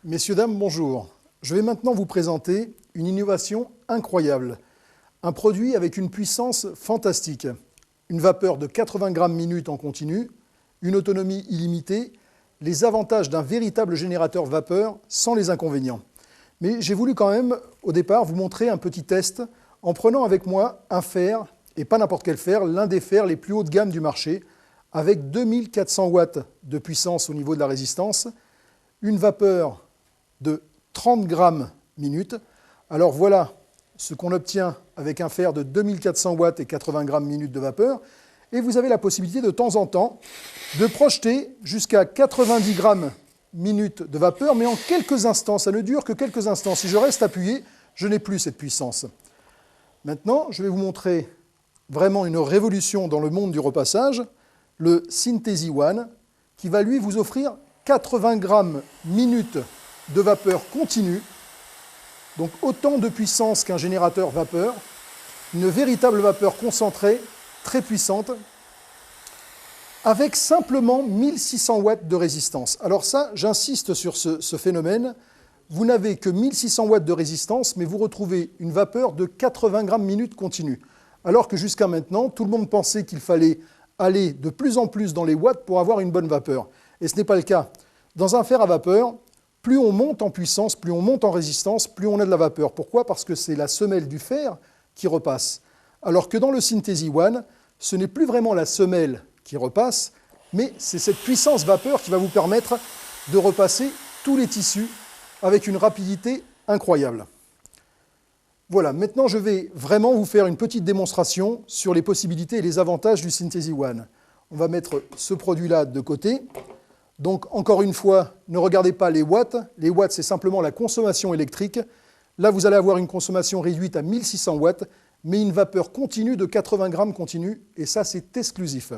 Messieurs, dames, bonjour. Je vais maintenant vous présenter une innovation incroyable. Un produit avec une puissance fantastique. Une vapeur de 80 grammes minute en continu, une autonomie illimitée, les avantages d'un véritable générateur vapeur sans les inconvénients. Mais j'ai voulu quand même, au départ, vous montrer un petit test en prenant avec moi un fer, et pas n'importe quel fer, l'un des fers les plus haut de gamme du marché, avec 2400 watts de puissance au niveau de la résistance, une vapeur de 30 grammes minute. Alors voilà ce qu'on obtient avec un fer de 2400 watts et 80 grammes minute de vapeur. Et vous avez la possibilité de temps en temps de projeter jusqu'à 90 grammes minute de vapeur, mais en quelques instants. Ça ne dure que quelques instants. Si je reste appuyé, je n'ai plus cette puissance. Maintenant, je vais vous montrer vraiment une révolution dans le monde du repassage, le Synthesy One, qui va lui vous offrir 80 grammes minute de vapeur continue, donc autant de puissance qu'un générateur vapeur, une véritable vapeur concentrée, très puissante, avec simplement 1600 watts de résistance. Alors ça, j'insiste sur ce phénomène, vous n'avez que 1600 watts de résistance, mais vous retrouvez une vapeur de 80 grammes minute continue. Alors que jusqu'à maintenant, tout le monde pensait qu'il fallait aller de plus en plus dans les watts pour avoir une bonne vapeur. Et ce n'est pas le cas. Dans un fer à vapeur, plus on monte en puissance, plus on monte en résistance, plus on a de la vapeur. Pourquoi? Parce que c'est la semelle du fer qui repasse. Alors que dans le Synthesy One, ce n'est plus vraiment la semelle qui repasse, mais c'est cette puissance vapeur qui va vous permettre de repasser tous les tissus avec une rapidité incroyable. Voilà, maintenant je vais vraiment vous faire une petite démonstration sur les possibilités et les avantages du Synthesy One. On va mettre ce produit-là de côté. Donc, encore une fois, ne regardez pas les watts. Les watts, c'est simplement la consommation électrique. Là, vous allez avoir une consommation réduite à 1600 watts, mais une vapeur continue de 80 grammes continue, et ça, c'est exclusif.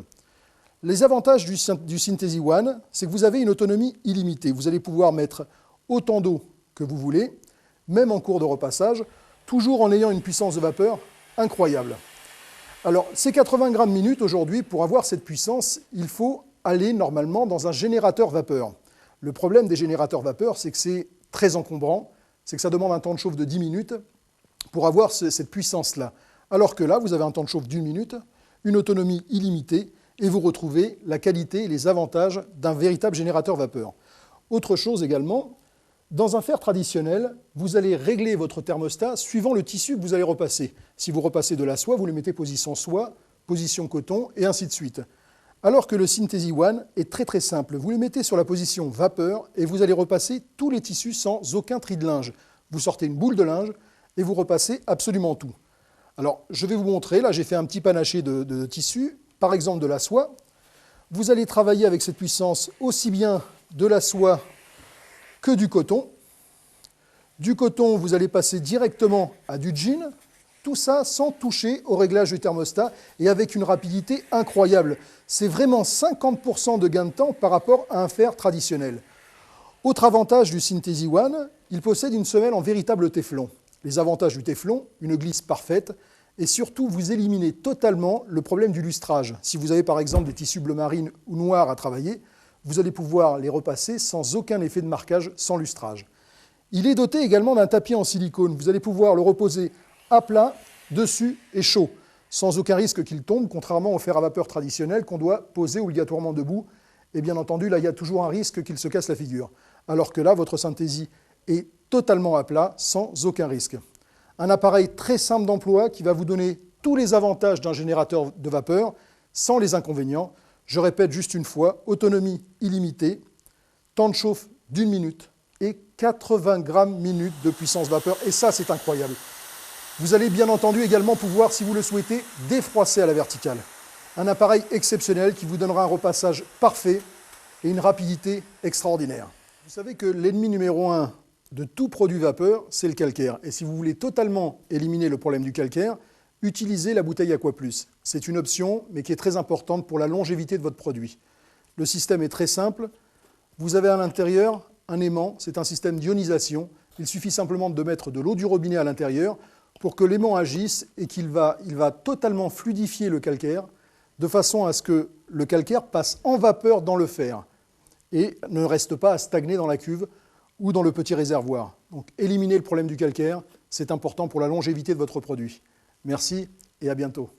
Les avantages du Synthesy One, c'est que vous avez une autonomie illimitée. Vous allez pouvoir mettre autant d'eau que vous voulez, même en cours de repassage, toujours en ayant une puissance de vapeur incroyable. Alors, ces 80 grammes minute, aujourd'hui, pour avoir cette puissance, il faut aller normalement dans un générateur vapeur. Le problème des générateurs vapeur, c'est que c'est très encombrant, c'est que ça demande un temps de chauffe de 10 minutes pour avoir cette puissance-là. Alors que là, vous avez un temps de chauffe d'1 minute, une autonomie illimitée, et vous retrouvez la qualité et les avantages d'un véritable générateur vapeur. Autre chose également, dans un fer traditionnel, vous allez régler votre thermostat suivant le tissu que vous allez repasser. Si vous repassez de la soie, vous le mettez position soie, position coton, et ainsi de suite. Alors que le Synthesy One est très très simple. Vous le mettez sur la position vapeur et vous allez repasser tous les tissus sans aucun tri de linge. Vous sortez une boule de linge et vous repassez absolument tout. Alors, je vais vous montrer. Là, j'ai fait un petit panaché de tissu, par exemple de la soie. Vous allez travailler avec cette puissance aussi bien de la soie que du coton. Du coton, vous allez passer directement à du jean. Tout ça sans toucher au réglage du thermostat et avec une rapidité incroyable. C'est vraiment 50% de gain de temps par rapport à un fer traditionnel. Autre avantage du Synthesy One, il possède une semelle en véritable téflon. Les avantages du téflon, une glisse parfaite et surtout vous éliminez totalement le problème du lustrage. Si vous avez par exemple des tissus bleu marine ou noirs à travailler, vous allez pouvoir les repasser sans aucun effet de marquage, sans lustrage. Il est doté également d'un tapis en silicone. Vous allez pouvoir le reposer à plat, dessus et chaud, sans aucun risque qu'il tombe, contrairement au fer à vapeur traditionnel qu'on doit poser obligatoirement debout. Et bien entendu, là, il y a toujours un risque qu'il se casse la figure. Alors que là, votre Synthesy est totalement à plat, sans aucun risque. Un appareil très simple d'emploi qui va vous donner tous les avantages d'un générateur de vapeur, sans les inconvénients. Je répète juste une fois, autonomie illimitée, temps de chauffe d'1 minute et 80 grammes minute de puissance vapeur. Et ça, c'est incroyable. Vous allez bien entendu également pouvoir, si vous le souhaitez, défroisser à la verticale. Un appareil exceptionnel qui vous donnera un repassage parfait et une rapidité extraordinaire. Vous savez que l'ennemi numéro 1 de tout produit vapeur, c'est le calcaire. Et si vous voulez totalement éliminer le problème du calcaire, utilisez la bouteille AquaPlus. C'est une option, mais qui est très importante pour la longévité de votre produit. Le système est très simple. Vous avez à l'intérieur un aimant, c'est un système d'ionisation. Il suffit simplement de mettre de l'eau du robinet à l'intérieur pour que l'aimant agisse et qu'il va totalement fluidifier le calcaire de façon à ce que le calcaire passe en vapeur dans le fer et ne reste pas à stagner dans la cuve ou dans le petit réservoir. Donc éliminez le problème du calcaire, c'est important pour la longévité de votre produit. Merci et à bientôt.